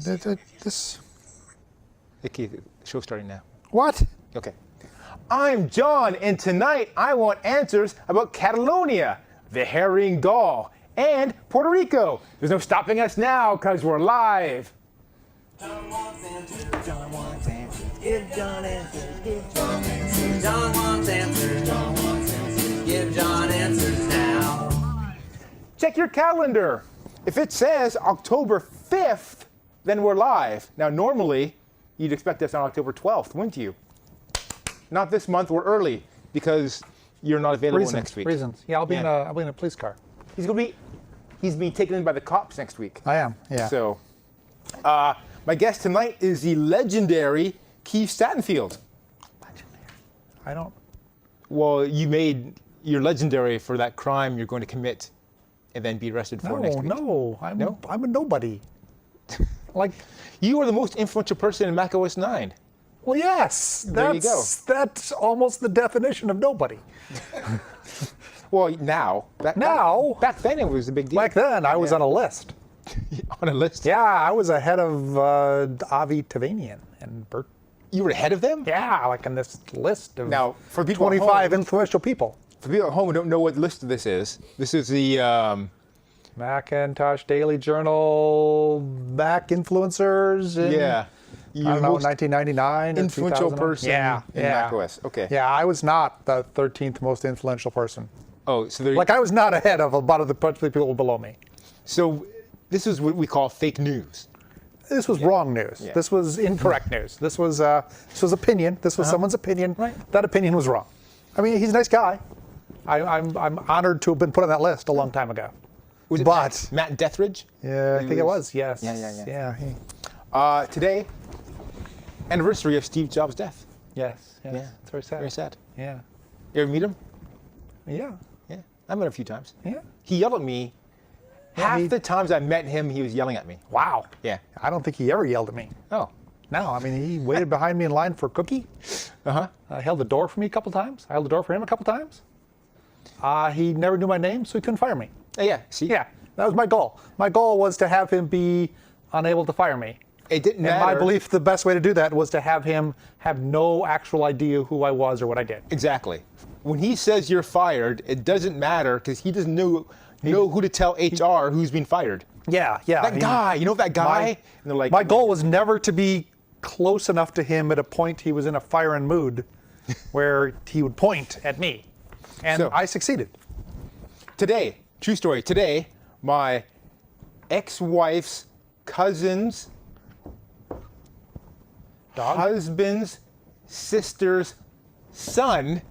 This. Okay, show's starting now. What? Okay. I'm John, and tonight I want answers about Catalonia, the Herring Gull, and Puerto Rico. There's no stopping us now because we're live. John wants answers. John wants answers. Give John answers. Give John answers. John wants answers. John wants answers. Give John answers now. Check your calendar. If it says October 5th, then we're live. Now, normally, you'd expect us on October 12th, wouldn't you? Not this month. We're early because you're not available next week. Reasons. Yeah, I'll be in a police car. He's being taken in by the cops next week. I am. Yeah. So, my guest tonight is the legendary Keith Stattenfield. I don't. Well, you're legendary for that crime you're going to commit and then be arrested for next week. No, I'm a nobody. Like, you are the most influential person in macOS 9. well, yes. There you go. That's almost the definition of nobody. Well, now. Back then it was a big deal. Back then, I was on a list. On a list? Yeah, I was ahead of Avi Tavanian and Bert. You were ahead of them? Yeah, like on this list of Now, for people at 25 home, influential people. for people at home who don't know what list this is the Macintosh Daily Journal, Mac influencers. In, yeah. I don't know, 1999. Influential person in macOS. Okay. Yeah, I was not the 13th most influential person. Oh, so there. Like, I was not ahead of a lot of the people below me. So this is what we call fake news. This was wrong news. Yeah. This was incorrect news. This was opinion. This was someone's opinion. Right. That opinion was wrong. I mean, he's a nice guy. I'm honored to have been put on that list a long time ago. Was it But Matt Deathridge? yeah, I think it was. Yes. Yeah. Yeah. Today, anniversary of Steve Jobs' death. Yes. Yes. Yeah. It's very sad. Very sad. Yeah. You ever meet him? Yeah. Yeah. I met him a few times. Yeah. He yelled at me. Half the times I met him, he was yelling at me. Wow. Yeah. I don't think he ever yelled at me. Oh. No, I mean, he waited behind me in line for a cookie. Uh-huh. Held the door for me a couple times. I held the door for him a couple times. He never knew my name, so he couldn't fire me. Yeah. See? Yeah, that was my goal. My goal was to have him be unable to fire me. It didn't matter. And my belief, the best way to do that was to have him have no actual idea who I was or what I did. Exactly. When he says you're fired, it doesn't matter because he doesn't know who to tell HR who's been fired. Yeah. That guy, you know that guy? And they're like, my goal was never to be close enough to him at a point he was in a firing mood where he would point at me. And So- I succeeded. Today, true story, today, my ex-wife's cousin's husband's sister's son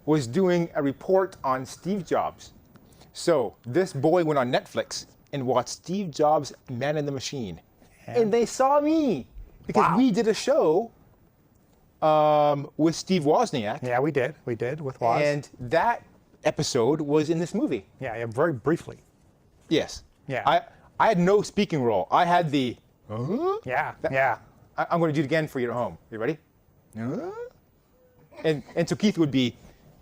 was doing a report on Steve Jobs. So this boy went on Netflix and watched Steve Jobs' Man in the Machine. And they saw me because we did a show with Steve Wozniak. Yeah, we did with Woz. And that episode was in this movie. Yeah, very briefly. Yes. Yeah. I had no speaking role. I had the. Yeah. I'm going to do it again for you at home. You ready? And so Keith would be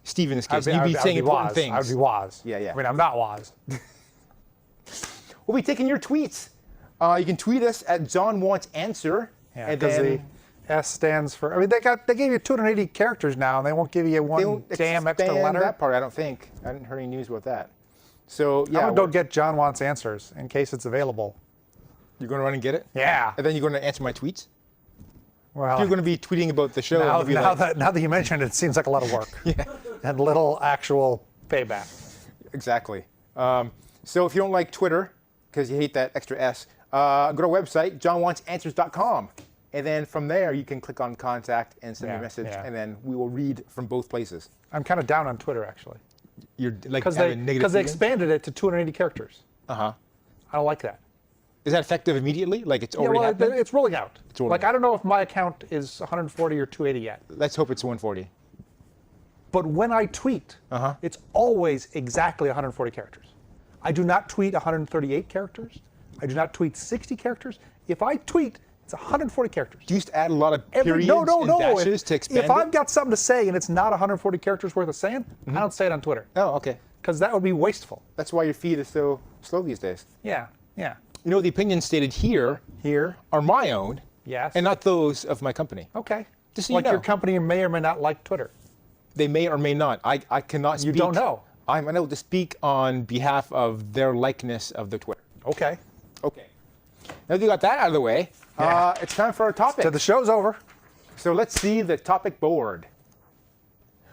Steve in this case. You'd be saying important things. I would be Woz. Yeah. I mean, I'm not Woz. We'll be taking your tweets. You can tweet us at John Wants Answer. Yeah, because the S stands for. I mean, they gave you 280 characters now, and they won't give you one damn extra letter. That part, I don't think. I hadn't heard any news about that. So yeah, I'm gonna go get John Wants Answers in case it's available. You're going to run and get it. Yeah. And then you're going to answer my tweets. Well, You're going to be tweeting about the show. now that you mentioned it, it seems like a lot of work. Yeah. And little actual payback. Exactly. So if you don't like Twitter, because you hate that extra S, go to our website, johnwantsanswers.com. And then from there, you can click on contact and send me a message, and then we will read from both places. I'm kind of down on Twitter, actually. You're like Because they expanded it to 280 characters. Uh-huh. I don't like that. Is that effective immediately? Like it's already happening? It's rolling out. rolling out. I don't know if my account is 140 or 280 yet. Let's hope it's 140. But when I tweet, it's always exactly 140 characters. I do not tweet 138 characters. I do not tweet 60 characters. If I tweet, it's 140 characters. Do you used to add a lot of periods and dashes to expand If I've got something to say and it's not 140 characters worth of saying, I don't say it on Twitter. Oh, okay. Because that would be wasteful. That's why your feed is so slow these days. Yeah. You know, the opinions stated here Here. are my own Yes. and not those of my company. Okay. Just so you like know. your company may or may not like Twitter. They may or may not. I cannot speak. You don't know. I'm unable to speak on behalf of their likeness of the Twitter. Okay. Okay. Now that you got that out of the way, Yeah. it's time for our topic. So the show's over. So let's see the topic board.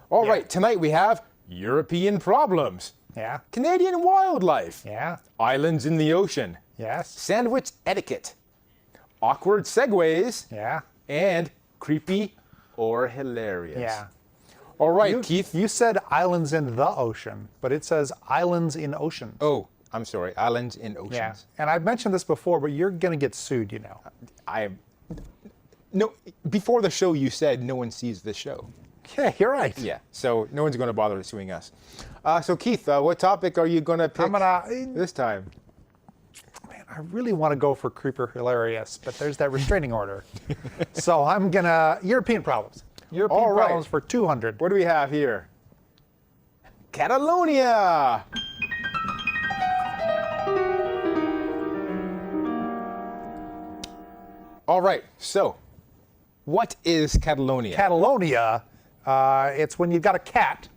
All Yeah. right, tonight we have European problems, Yeah. Canadian wildlife, Yeah. islands in the ocean, Yes. sandwich etiquette, awkward segues, Yeah. and creepy or hilarious. Yeah. All right, Keith. You said islands in the ocean, but it says islands in ocean. Oh, I'm sorry, islands in oceans. Yeah. And I've mentioned this before, but you're going to get sued, you know. No, before the show you said no one sees this show. Yeah, you're right. Yeah, so no one's going to bother suing us. So Keith, what topic are you going to pick I'm going this time? Man, I really want to go for creeper hilarious, but there's that restraining order. So I'm going to European problems. European All right. problems for 200. What do we have here? Catalonia! All right, so what is Catalonia? Catalonia, it's when you've got a cat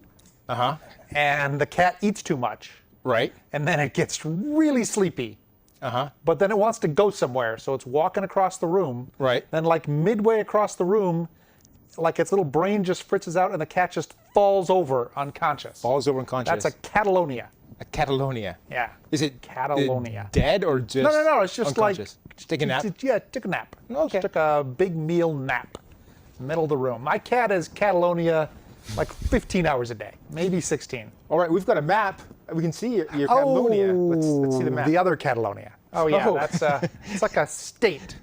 Uh-huh, and the cat eats too much right, and then it gets really sleepy. uh-huh, But then it wants to go somewhere, so it's walking across the room. Right. Then, like midway across the room, like its little brain just fritzes out, and the cat just falls over unconscious. falls over unconscious. That's a Catalonia. a Catalonia. Yeah. Is it Catalonia? dead or just No. It's just unconscious? like Just take a nap? Yeah, took a nap. Okay. Just took a big meal nap, middle of the room. My cat is Catalonia, like 15 hours a day, maybe 16. All right, we've got a map. We can see your Catalonia. Let's see the map. The other Catalonia. Oh yeah, Oh. that's it's like a state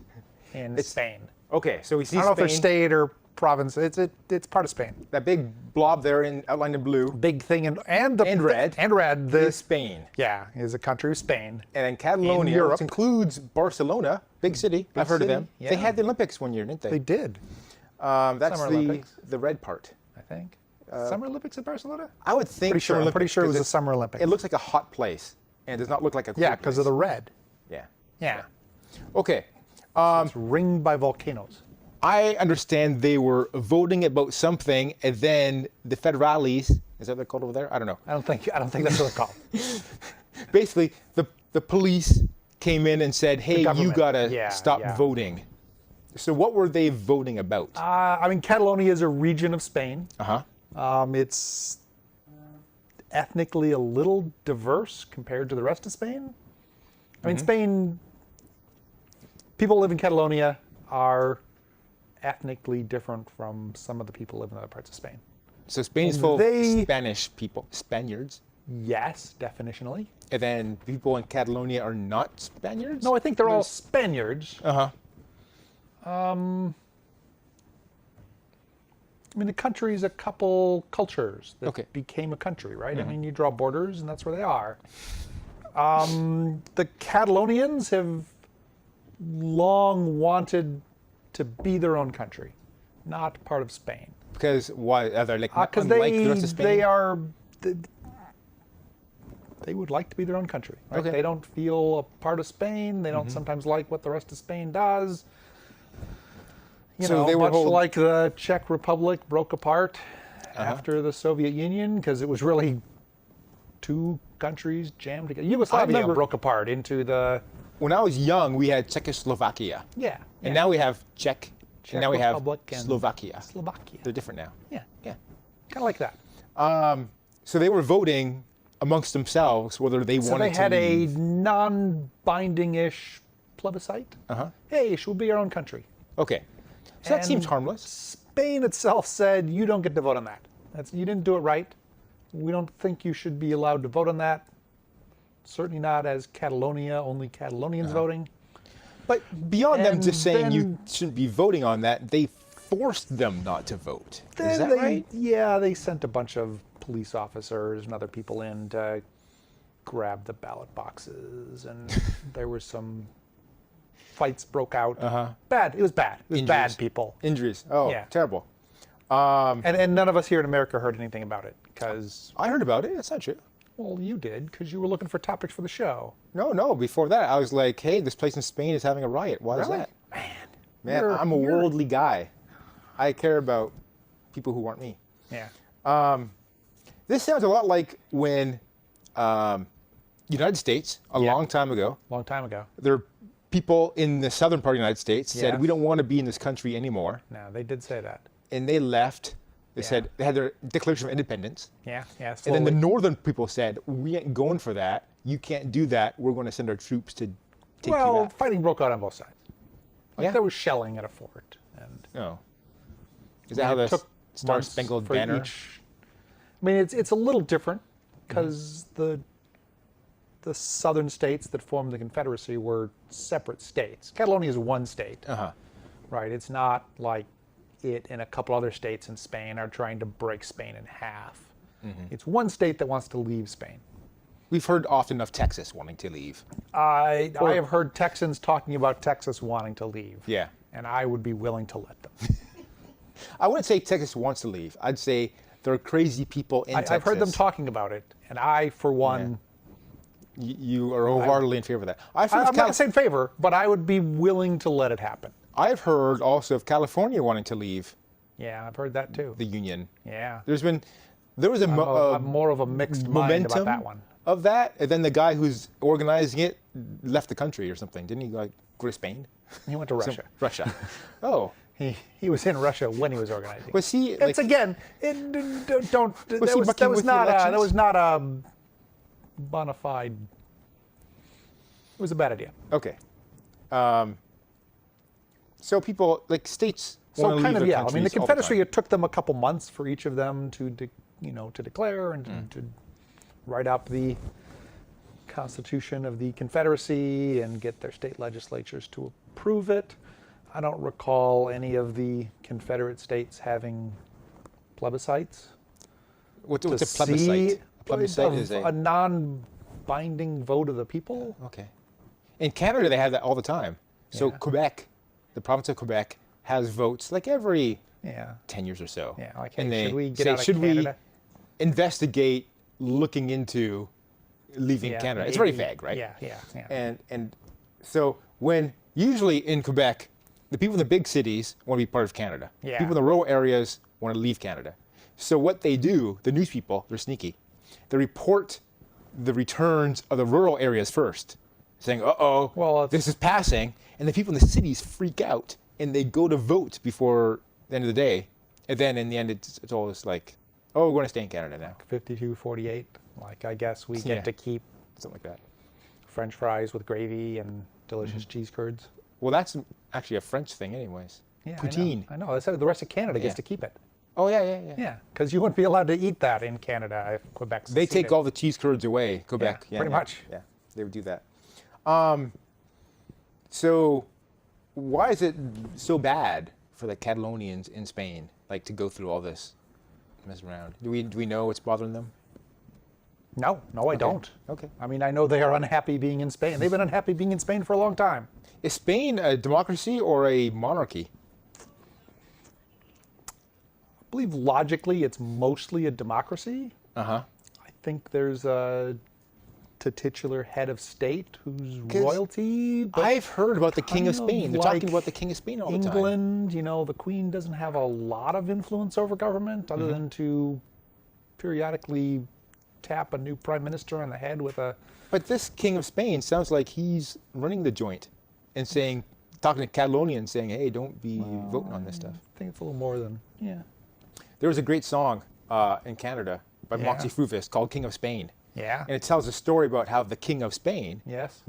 in Spain. Okay, so we see I don't know if they're Spain. state or province. It's part of Spain. That big blob there outlined in blue Big thing and red. and red. is Spain. Yeah, is a country of Spain. And then Catalonia, Europe. which includes Barcelona, big city. I've heard city, of them. yeah. They had the Olympics one year, didn't they? They did, That's Summer the Olympics. the red part. I think. Summer Olympics in Barcelona. I would think Pretty sure. Summer I'm pretty Olympics, sure it was 'cause the Summer Olympics. It looks like a hot place, and does not look like a cool Yeah, because of the place. red. Yeah. Yeah. Okay. It's ringed by volcanoes. I understand they were voting about something, and then the federales, is that what they're called over there? I don't know. I don't think that's what it's called. Basically, the police came in and said, hey, you government. gotta Yeah, stop yeah. voting. So what were they voting about? I mean, Catalonia is a region of Spain. Uh-huh. It's ethnically a little diverse compared to the rest of Spain. I mean, Spain, people who live in Catalonia are ethnically different from some of the people who live in other parts of Spain. So Spain is full They- of Spanish people, Spaniards, Yes, definitionally. and then people in Catalonia are not Spaniards? No, I think they're all Spaniards. Uh-huh. I mean, the country is a couple cultures that Okay. became a country, right? I mean, you draw borders, and that's where they are. The Catalonians have long wanted to be their own country, not part of Spain. Because why? Are they like Because unlike the rest of Spain? they would like to be their own country. Right? Okay. They don't feel a part of Spain. They don't sometimes like what the rest of Spain does. You So know, they were much hold- like the Czech Republic broke apart after the Soviet Union because it was really two countries jammed together. Yugoslavia remember- broke apart into the When I was young, we had Czechoslovakia. yeah. And now we have Czech, Czech and now we have Republic and Slovakia. Slovakia. They're different now. Yeah, Yeah. kind of like that. So they were voting amongst themselves whether they So wanted they had to a leave. non-binding-ish plebiscite. Hey, should we be our own country? Okay. So that seems And harmless. Spain itself said, you don't get to vote on that. You didn't do it right. We don't think you should be allowed to vote on that. Certainly not as Catalonia, only Catalonians voting. But beyond them And just saying you then- shouldn't be voting on that, they forced them not to vote. Is Then that they, right? Yeah, they sent a bunch of police officers and other people in to grab the ballot boxes, and there were some fights broke out. Bad. It was bad. It was Injuries. bad people. Injuries. Oh, Yeah. terrible. And none of us here in America heard anything about it because I heard about it. That's not true. Well, you did, because you were looking for topics for the show. No. Before that, I was like, hey, this place in Spain is having a riot. Why is Really? that? Man, I'm a worldly guy. I care about people who aren't me. Yeah. This sounds a lot like when United States, a long time ago, Long time ago. there are people in the southern part of the United States said, Yes. we don't want to be in this country anymore. No, they did say that. And they left. They Yeah. said they had their Declaration of Independence. Yeah. And then the slowly. northern people said, we ain't going for that. You can't do that. We're going to send our troops to take you Well, back. fighting broke out on both sides. Like Yeah. there was shelling at a fort, and No. Is that how the it took Star months Spangled for Banner? each- I mean, it's a little different because the southern states that formed the Confederacy were separate states. Catalonia is one state, Uh-huh. right? It's not like it and a couple other states in Spain are trying to break Spain in half. It's one state that wants to leave Spain. We've heard often of Texas wanting to leave. I have heard Texans talking about Texas wanting to leave. Yeah. And I would be willing to let them. I wouldn't say Texas wants to leave. I'd say there are crazy people in Texas. I've heard them talking about it, and I, for one, You are wholeheartedly in favor of that. I'm not saying favor, but I would be willing to let it happen. I've heard also of California wanting to leave Yeah, I've heard that too. the union. Yeah. There was a I'm more of a mixed mind momentum about that one. of that, and then the guy who's organizing it left the country or something. Didn't he go to Spain? He went to Russia. Russia. Oh. He was in Russia when he was organizing. Was he It's again. Don't. Was he That mucking was with the not. That elections? was not a bona fide. It was a bad idea. Okay. So people like states. So wanna kind leave of their yeah. I mean, the countries all Confederacy. time. It took them a couple months for each of them to declare and to write up the Constitution of the Confederacy and get their state legislatures to approve it. I don't recall any of the Confederate states having plebiscites. What's to a plebiscite? see A plebiscite is a non-binding vote of the people. Okay. In Canada, they have that all the time. So Yeah. Quebec, the province of Quebec, has votes like every Yeah. 10 years or so. Yeah. Like, And hey, they should we get say, out of should Canada? we investigate looking into leaving Yeah, Canada? It's very maybe. vague, right? Yeah. And so when usually in Quebec, the people in the big cities want to be part of Canada. Yeah. People in the rural areas want to leave Canada. So what they do, the news people, they're sneaky. They report the returns of the rural areas first, saying, uh-oh, Well, this is passing. And the people in the cities freak out and they go to vote before the end of the day. And then in the end, it's always like, oh, we're going to stay in Canada now. 52-48. Like, I guess we Yeah. get to keep Something like that. French fries with gravy and delicious cheese curds. Well, that's actually a French thing anyways. Yeah, Poutine. I know. That's how the rest of Canada gets Yeah. to keep it. Oh, yeah. Yeah, because you wouldn't be allowed to eat that in Canada if Quebec. They take seceded. all the cheese curds away, Quebec. Yeah, pretty much. Yeah, they would do that. So why is it so bad for the Catalonians in Spain, like to go through all this mess around? Do we know what's bothering them? No, I don't. Okay. I mean, I know they are unhappy being in Spain. They've been unhappy being in Spain for a long time. Is Spain a democracy or a monarchy? I believe logically it's mostly a democracy. Uh-huh. I think there's a titular head of state who's royalty. But I've heard about the King of kind of Spain. They're like talking about the King of Spain all the time. England, the Queen doesn't have a lot of influence over government other than to periodically tap a new prime minister on the head with a. But this King of Spain sounds like he's running the joint and saying, talking to Catalonians, saying, hey, don't be voting on this stuff. I think it's a little more than There was a great song in Canada by Yeah. Moxie Fruvis called King of Spain. Yeah. And it tells a story about how the King of Spain Yes.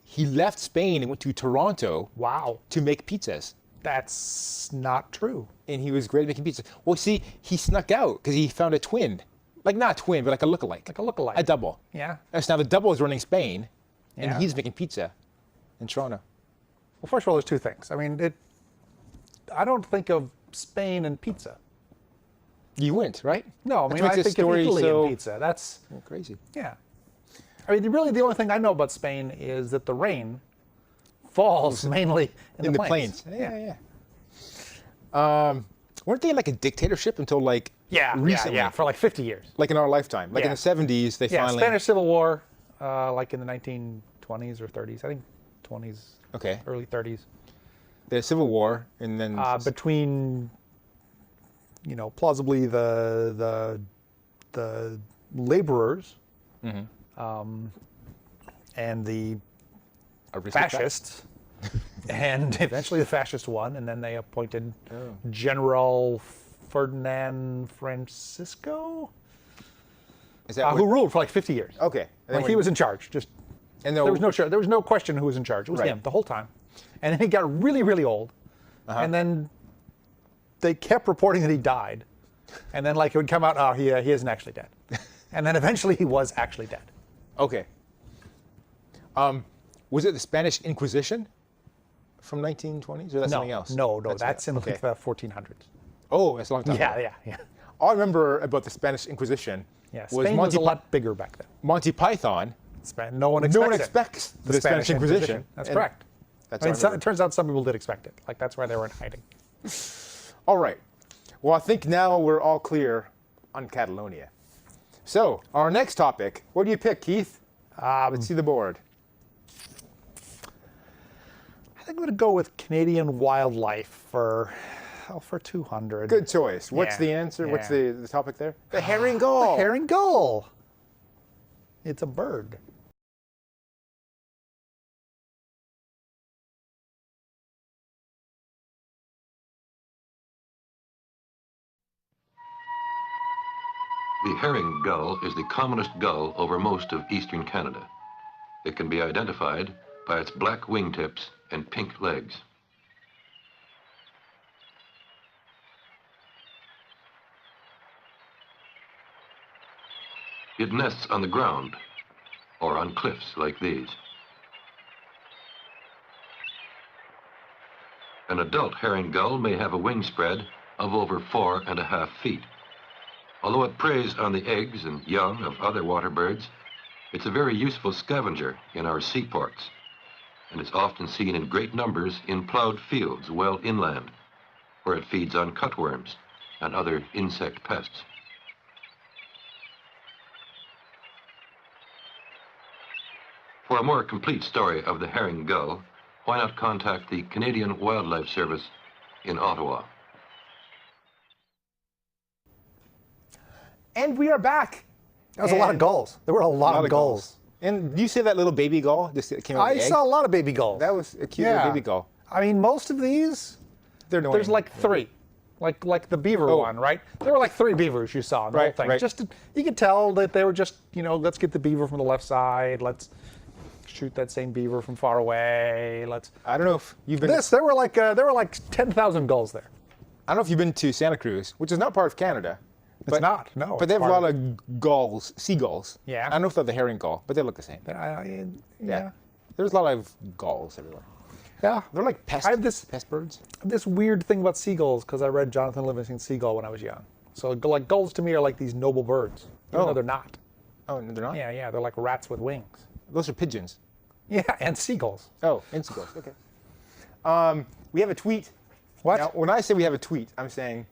he left Spain and went to Toronto Wow. to make pizzas. That's not true. And he was great at making pizzas. Well, see, he snuck out because he found a twin. Like not a twin, but like a lookalike. Like a lookalike. A double. Yeah. And so now the double is running Spain, and Yeah. he's making pizza in Toronto. Well, first of all, there's two things. I mean, I don't think of Spain and pizza. You went, right? No, I That mean, makes I this think of story Italy so- and pizza. That's, Oh, crazy. yeah. I mean, really, the only thing I know about Spain is that the rain falls mainly in In the the plains. plains. Yeah. Weren't they like a dictatorship until like recently. Yeah, for like 50 years. Like in our lifetime. Like in Yeah. the 70s, they Yeah, finally... Spanish Civil War, like in the 1920s or 30s. I think 20s, Okay. early 30s. The Civil War, and then... Between, plausibly the laborers and the aristocrats? fascists, and eventually the fascists won, and then they appointed General Ferdinand Francisco, Is that who ruled for like 50 years. Okay. And then Like he was in charge. And There was no question who was in charge. It was Right. him the whole time. And then he got really, really old. And then they kept reporting that he died. And then like it would come out, oh, he isn't actually dead. And then eventually he was actually dead. Okay. Was it the Spanish Inquisition from 1920s, or that's something else? No, that's in okay. like the 1400s. Oh, that's a long time ago. Yeah. All I remember about the Spanish Inquisition Yeah, was Spain was a lot bigger back then. Monty Python. No one No one expects it. expects the Spanish Inquisition. That's And correct. That's I all mean, I remember. it turns out some people did expect it. Like that's why they were in hiding. All right. Well, I think now we're all clear on Catalonia. So, our next topic. What do you pick, Keith? Let's see the board. I think I'm going to go with Canadian wildlife for 200. Good choice. What's Yeah, the answer? What's yeah. the topic there? The herring gull. The herring gull. It's a bird. The herring gull is the commonest gull over most of eastern Canada. It can be identified by its black wingtips and pink legs. It nests on the ground or on cliffs like these. An adult herring gull may have a wingspread of over 4.5 feet. Although it preys on the eggs and young of other water birds, it's a very useful scavenger in our seaports, and it's often seen in great numbers in plowed fields well inland, where it feeds on cutworms and other insect pests. For a more complete story of the herring gull, why not contact the Canadian Wildlife Service in Ottawa? And we are back. That was a lot of gulls. There were a lot of gulls. And do you see that little baby gull? Just came out of I the egg? saw a lot of baby gulls. That was a cute little baby gull. I mean, most of these, They're annoying. there's like three. Like the beaver one, right? There were like 3 beavers you saw in the whole Right, thing. right. You could tell that they were just, let's get the beaver from the left side. Let's shoot that same beaver from far away. I don't know if you've been. There were like 10,000 gulls there. I don't know if you've been to Santa Cruz, which is not part of Canada. It's not, no. But they have a lot of gulls, seagulls. Yeah. I don't know if they're the herring gull, but they look the same. Yeah. There's a lot of gulls everywhere. Yeah. They're like pest, I have pest birds. this weird thing about seagulls because I read Jonathan Livingston's Seagull when I was young. So like gulls to me are like these noble birds, even though they're not. Oh, no, they're not? Yeah, they're like rats with wings. Those are pigeons. Yeah, and seagulls. Oh, and seagulls. Okay. We have a tweet. What? Now, when I say we have a tweet, I'm saying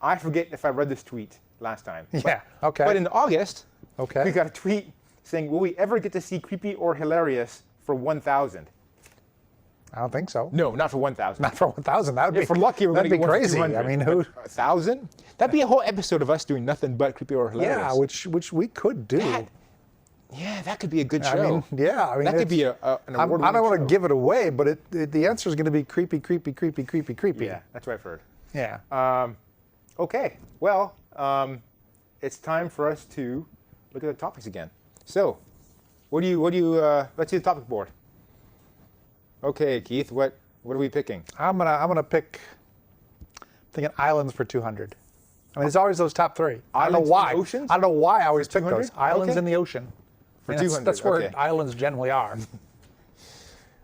I forget if I read this tweet last time. Yeah, okay. But in August, Okay. we got a tweet saying, will we ever get to see creepy or hilarious for 1,000? I don't think so. No, not for 1,000. Not for 1,000. That would be If we're lucky, we're that'd going to be get one for crazy. 200. I mean, who? 1,000? That'd be a whole episode of us doing nothing but creepy or hilarious. Yeah, which we could do. Yeah, that could be a good I show. mean, yeah. I mean, that could be an I award-winning don't want show. to give it away, but the answer is going to be creepy, creepy, creepy, creepy, creepy. Yeah, that's what I've heard. Yeah. Okay, well, it's time for us to look at the topics again. So, let's see the topic board. Okay, Keith, what are we picking? I'm gonna pick. I'm thinking islands for 200. I mean, it's always those top 3. I don't know Islands in why. the oceans? I don't know why I always pick 200? those islands Okay. in the ocean. For And 200, That's where okay. islands generally are.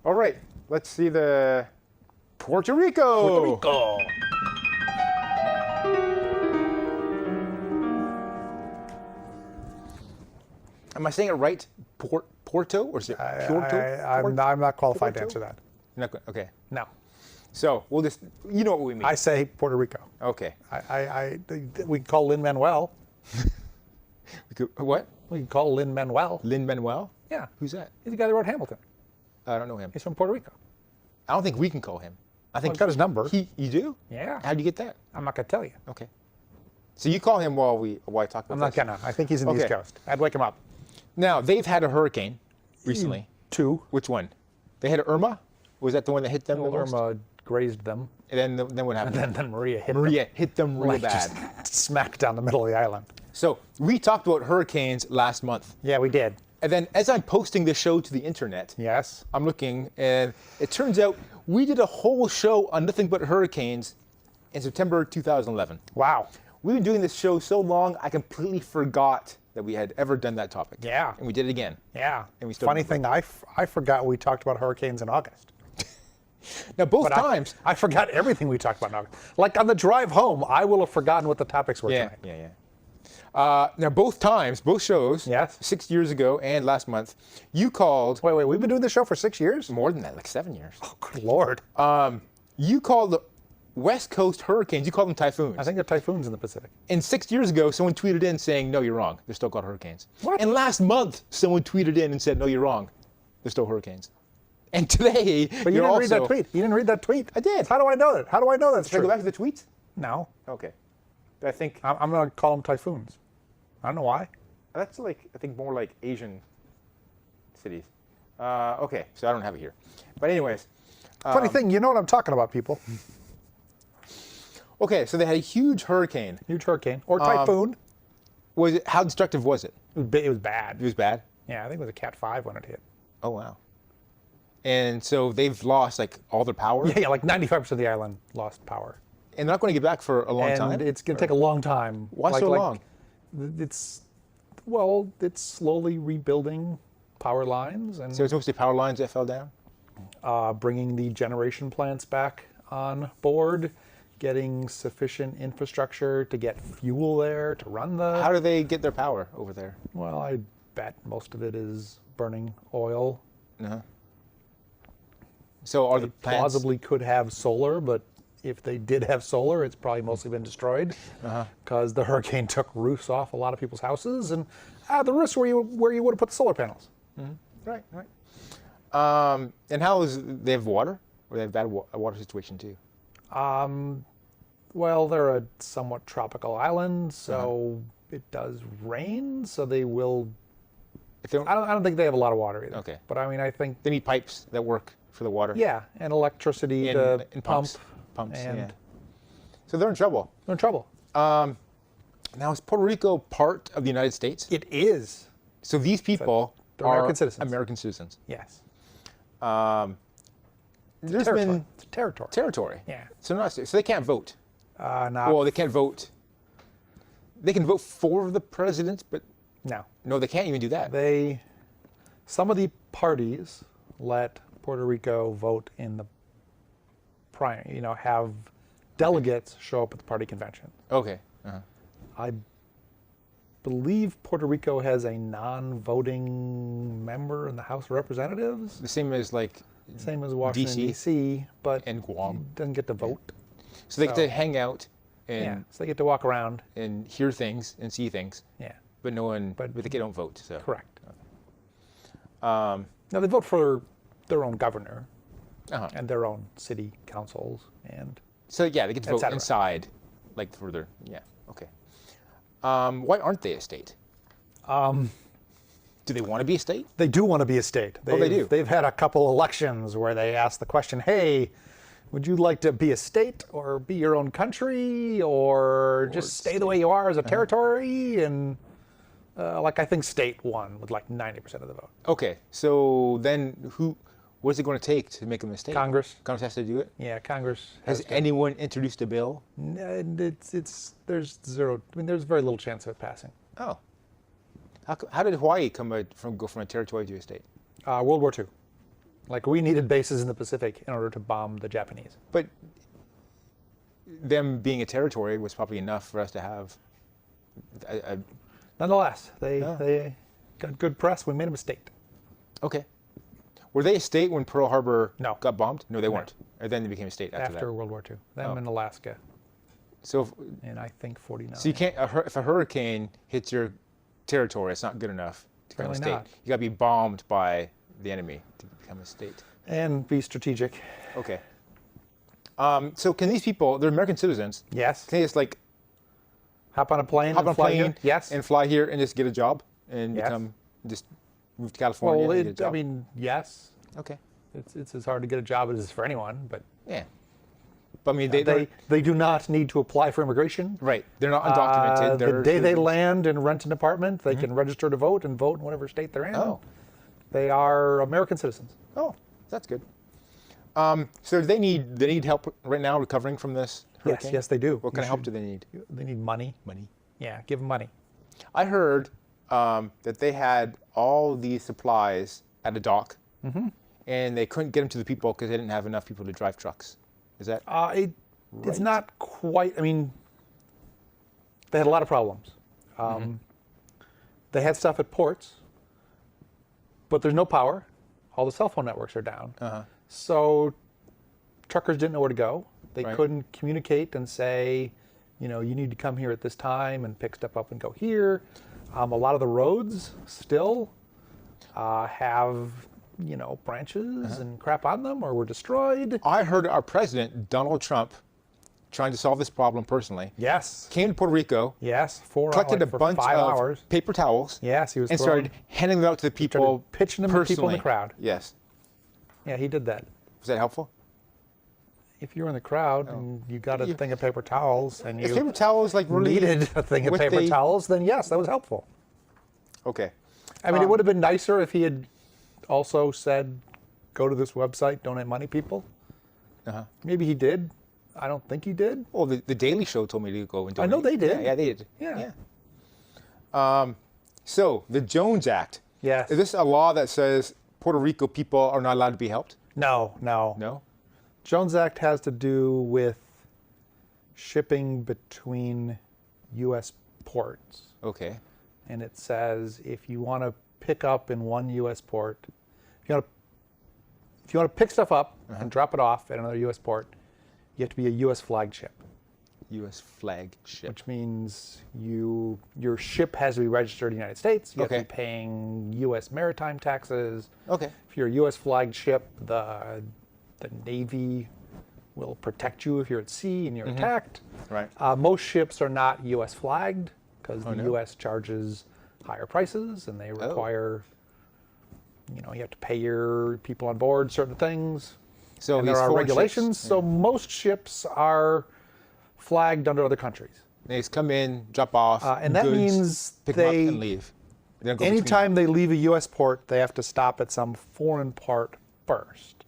All right, let's see the Puerto Rico. Rico. Am I saying it right? Porto or is it Puerto? I'm not qualified to Puerto? answer that. You're not go- okay. No. So we'll just, you know what we mean. I say Puerto Rico. Okay. We can call Lin-Manuel. What? We can call Lin-Manuel. Lin-Manuel? Yeah. Who's that? He's the guy that wrote Hamilton. I don't know him. He's from Puerto Rico. I don't think we can call him. I think I've got his number. You do? Yeah. How'd you get that? I'm not going to tell you. Okay. So you call him while I talk about I'm not this. going to. I think he's in the East Okay. Coast. I'd wake him up. Now, they've had a hurricane recently. 2. Which one? They had Irma? Was that the one that hit them the most? Irma grazed them. And then what happened? And then Maria hit Maria hit them real them. bad. Just smack down the middle of the island. So we talked about hurricanes last month. Yeah, we did. And then as I'm posting this show to the internet, Yes. I'm looking, and it turns out we did a whole show on nothing but hurricanes in September 2011. Wow. We've been doing this show so long, I completely forgot that we had ever done that topic. Yeah. And we did it again. Yeah. And we still Funny remember. thing, I forgot we talked about hurricanes in August. Now, both But times. I forgot everything we talked about in August. Like on the drive home, I will have forgotten what the topics were Yeah, tonight. yeah. Now, both times, both shows, Yes. 6 years ago and last month, you called Wait, we've been doing this show for 6 years? more than that, like 7 years. Oh, good Lord. You called the West Coast hurricanes, you called them typhoons. I think they're typhoons in the Pacific. And 6 years ago, someone tweeted in saying, no, you're wrong. They're still called hurricanes. What? And last month, someone tweeted in and said, no, you're wrong. They're still hurricanes. And today, But you you're didn't read that also- tweet. You didn't read that tweet. I did. How do I know that? How do I know that's Should I true? go back to the tweets? No. Okay. I think I'm going to call them typhoons. I don't know why. that's like, I think more like Asian cities. Okay, so I don't have it here. But anyways, Funny thing, you know what I'm talking about, people. okay, so they had a huge hurricane. Huge hurricane. Or typhoon. How destructive was it? It was bad. It was bad? Yeah, I think it was a Cat 5 when it hit. Oh, wow. And so they've lost like all their power? Yeah, like 95% of the island lost power. And they're not going to get back for a long And time? it's going to take a long time. Why so long? It's slowly rebuilding power lines and So it's mostly power lines that fell down? bringing the generation plants back on board, getting sufficient infrastructure to get fuel there to run the. How do they get their power over there? Well, I bet most of it is burning oil. Uh-huh. So are the plants... Plausibly could have solar, but if they did have solar, it's probably mostly been destroyed because the hurricane took roofs off a lot of people's houses, and the roofs where you would have put the solar panels. Right. And how is... They have water? Or they have bad water situation too? Well, they're a somewhat tropical island, so it does rain, so they will. If they don't, I don't think they have a lot of water either. Okay. But I mean, I think they need pipes that work for the water? yeah, and electricity And to pump. Pumps, and yeah. So they're in trouble. they're in trouble. Now, is Puerto Rico part of the United States? It is. So these people they're are American citizens. American citizens. Yes. There's Territory. been It's territory. territory. Yeah. So they can't vote. Not. Well, they can't vote. They can vote for the president, but no. they can't even do that. Some of the parties let Puerto Rico vote in the primary. Have delegates show up at the party convention. Okay. I believe Puerto Rico has a non-voting member in the House of Representatives, The same as like, same as Washington DC D.C., but and Guam. doesn't get to vote. So they get to hang out and So they get to walk around. and hear things and see things, Yeah, but they don't vote. So correct. Now they vote for their own governor and their own city councils, and So yeah, they get to vote cetera. inside, like further. Yeah. Okay. Why aren't they a state? Do they want to be a state? they do want to be a state. They do. They've had a couple elections where they asked the question, "Hey, would you like to be a state or be your own country or just stay the way you are as a territory?" And I think state won with like 90% of the vote. Okay. So then what's it going to take to make them a state? Congress. Congress has to do it? Yeah, Congress Has to. anyone introduced a bill? And there's zero. I mean, there's very little chance of it passing. Oh. How did Hawaii go from a territory to a state? World War II. Like, we needed bases in the Pacific in order to bomb the Japanese. But them being a territory was probably enough for us to have Nonetheless, they got good press. We made them a state. Okay. Were they a state when Pearl Harbor No. got bombed? No, they weren't. And then they became a state after After that. World War II. Them in Alaska. So, In, I think, 49. so you can't. If a hurricane hits your territory, it's not good enough to become a Apparently state. not. You got to be bombed by the enemy to become a state. And be strategic. Okay. So can these people? They're American citizens. Yes. Can they just like Hop on a plane hop and on a fly plane? here? Yes. And fly here and just get a job and Yes. just move to California well, and get a job. I mean, yes. Okay. It's as hard to get a job as it is for anyone, but Yeah. But I mean, they do not need to apply for immigration. right. They're not undocumented. The They're day they citizens. land and rent an apartment, they can register to vote and vote in whatever state they're in. Oh. They are American citizens. Oh, that's good. So they need help right now recovering from this hurricane? Yes, they do. What kind of help do they need? They need money. Money. Yeah, give them money. I heard that they had all these supplies at a dock, and they couldn't get them to the people because they didn't have enough people to drive trucks. Is that It's Right. not quite. I mean, they had a lot of problems. They had stuff at ports, but there's no power. All the cell phone networks are down. So truckers didn't know where to go. They Right. couldn't communicate and say, you need to come here at this time and pick stuff up and go here. A lot of the roads still have, branches and crap on them or were destroyed. I heard our president, Donald Trump, trying to solve this problem personally, Yes. came to Puerto Rico, Yes. collected a for bunch 5 of hours. paper towels, Yes, he was and throwing- started handing them out to the people, pitching them to personally. people in the crowd. Yes. Yeah, he did that. Was that helpful? If you're in the crowd and you got a thing of paper towels and If you paper towels like really needed a thing of what paper they- towels, then yes, that was helpful. Okay. I mean, it would have been nicer if he had also said, go to this website, donate money, people. Maybe he did. I don't think he did. Well, the Daily Show told me to go and donate. I know they did. Yeah, they did. Yeah. So the Jones Act. Yes. Is this a law that says Puerto Rico people are not allowed to be helped? No. No. Jones Act has to do with shipping between U.S. ports. Okay. And it says if you want to pick up in one U.S. port, if you want to pick stuff up and drop it off at another U.S. port, you have to be a U.S. flagged ship, U.S. flag ship. which means your ship has to be registered in the United States. You have to Okay. be paying U.S. maritime taxes. Okay. If you're a U.S. flagged ship, the Navy will protect you if you're at sea and you're attacked. Right. Most ships are not U.S. flagged because the no. U.S. charges higher prices and they require, you have to pay your people on board certain things. So And there these are foreign regulations. ships, So most ships are flagged under other countries. they just come in, drop off, And that goods, means pick them up they, and leave. They don't go between- anytime they leave a U.S. port, they have to stop at some foreign port first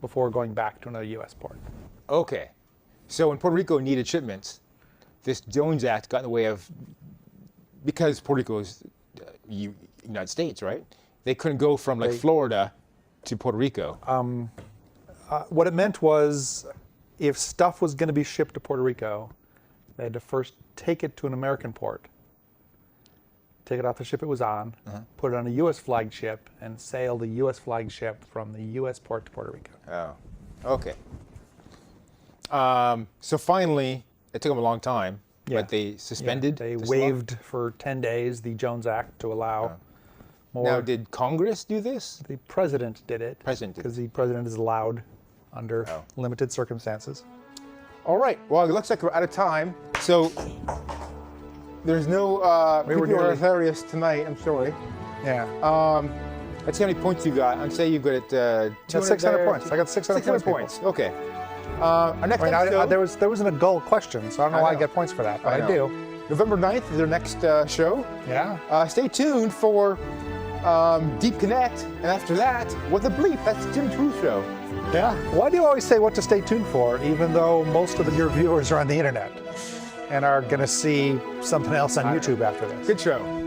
before going back to another U.S. port. Okay. So when Puerto Rico needed shipments, this Jones Act got in the way of, because Puerto Rico is United States, right? They couldn't go from like Florida to Puerto Rico. What it meant was if stuff was going to be shipped to Puerto Rico, they had to first take it to an American port, take it off the ship it was on, put it on a U.S. flagged ship, and sail the U.S. flagged ship from the U.S. port to Puerto Rico. Oh, okay. So finally, it took them a long time, but they suspended. They this law? waived for 10 days the Jones Act to allow more. Now, did Congress do this? The president did it. President did Because the president is allowed under limited circumstances. All right. Well, it looks like we're out of time. So there's no We were people are nearly- hilarious tonight. I'm sorry. Yeah. Let's see how many points you got. I'd say you've got it. 200 Got 600 there. points. I got 600 points, people. points. Okay. Our next I mean, episode, there wasn't a Gull question, so I don't know why I know. get points for that, but I know. do. November 9th is our next show. Yeah. Stay tuned for Deep Connect, and after that, What the Bleep? That's Jim Truth Show. Yeah. Why do you always say what to stay tuned for, even though most of your viewers are on the internet and are going to see something else on YouTube after this? Good show.